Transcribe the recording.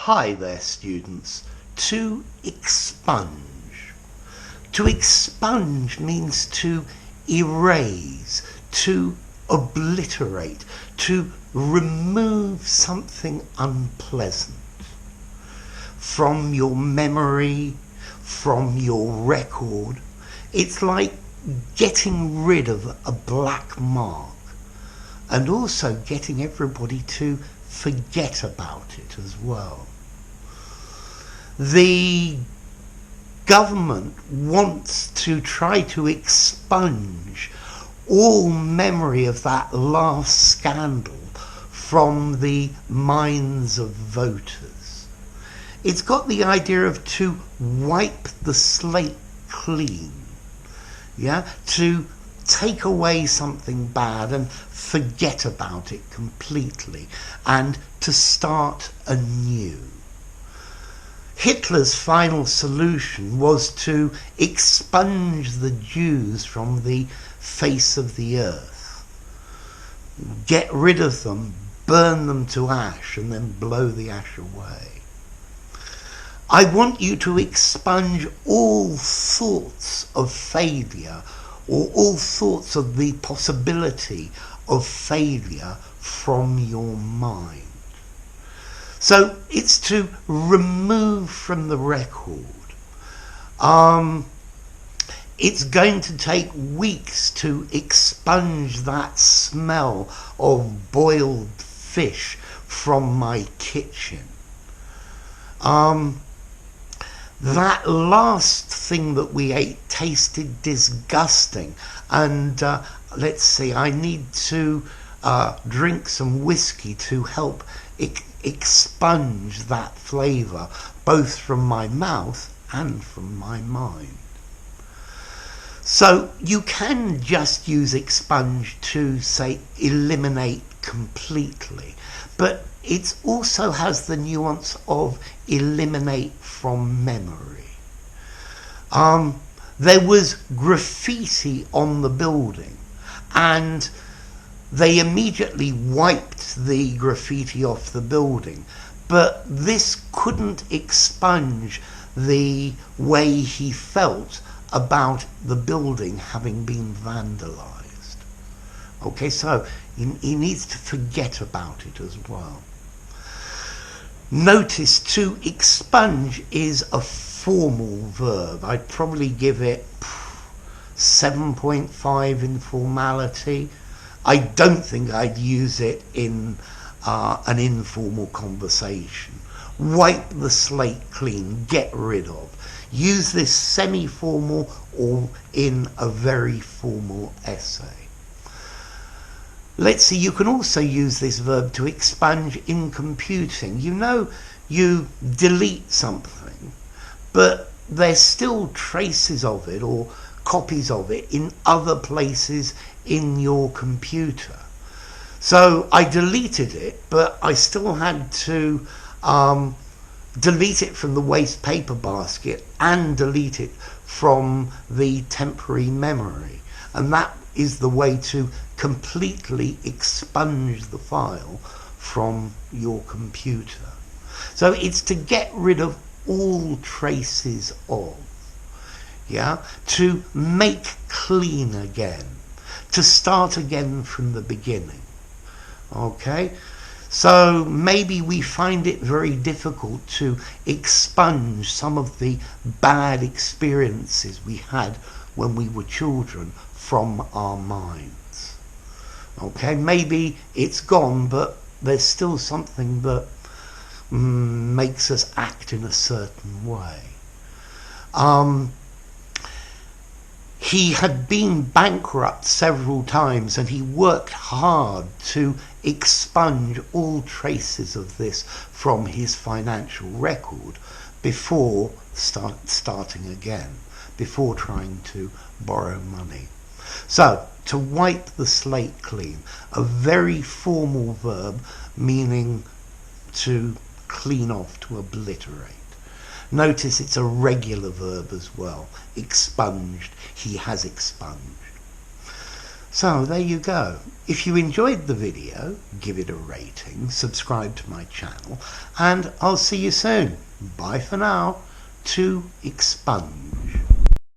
Hi there, students. To expunge. To expunge means to erase, to obliterate, to remove something unpleasant from your memory, from your record. It's like getting rid of a black mark and also getting everybody to forget about it as well. The government wants to try to expunge all memory of that last scandal from the minds of voters. It's got the idea of to wipe the slate clean, to take away something bad and forget about it completely and to start anew. Hitler's final solution was to expunge the Jews from the face of the earth, get rid of them, burn them to ash, and then blow the ash away. I want you to expunge all thoughts of failure or all thoughts of the possibility of failure from your mind. So it's to remove from the record. It's going to take weeks to expunge that smell of boiled fish from my kitchen. That last thing that we ate tasted disgusting, and let's see, I need to drink some whiskey to help expunge that flavour, both from my mouth and from my mind. So you can just use expunge to, say, eliminate completely, but it also has the nuance of eliminate from memory. There was graffiti on the building, and they immediately wiped the graffiti off the building, but this couldn't expunge the way he felt about the building having been vandalized. Okay, so he needs to forget about it as well. Notice to expunge is a formal verb. I'd probably give it 7.5 in formality. I don't think I'd use it in an informal conversation. Wipe the slate clean, get rid of. Use this semi-formal or in a very formal essay. Let's see, you can also use this verb to expunge in computing. You delete something, but there's still traces of it or copies of it in other places in your computer. So I deleted it, but I still had to delete it from the waste paper basket and delete it from the temporary memory. And that is the way to completely expunge the file from your computer. So it's to get rid of all traces of, to make clean again, to start again from the beginning. Okay? So maybe we find it very difficult to expunge some of the bad experiences we had when we were children from our minds. Okay, maybe it's gone, but there's still something that makes us act in a certain way. He had been bankrupt several times, and he worked hard to expunge all traces of this from his financial record before starting again, before trying to borrow money. So, to wipe the slate clean, a very formal verb meaning to clean off, to obliterate. Notice it's a regular verb as well. Expunged, he has expunged. So there you go. If you enjoyed the video, give it a rating, subscribe to my channel, and I'll see you soon. Bye for now. To Expunge.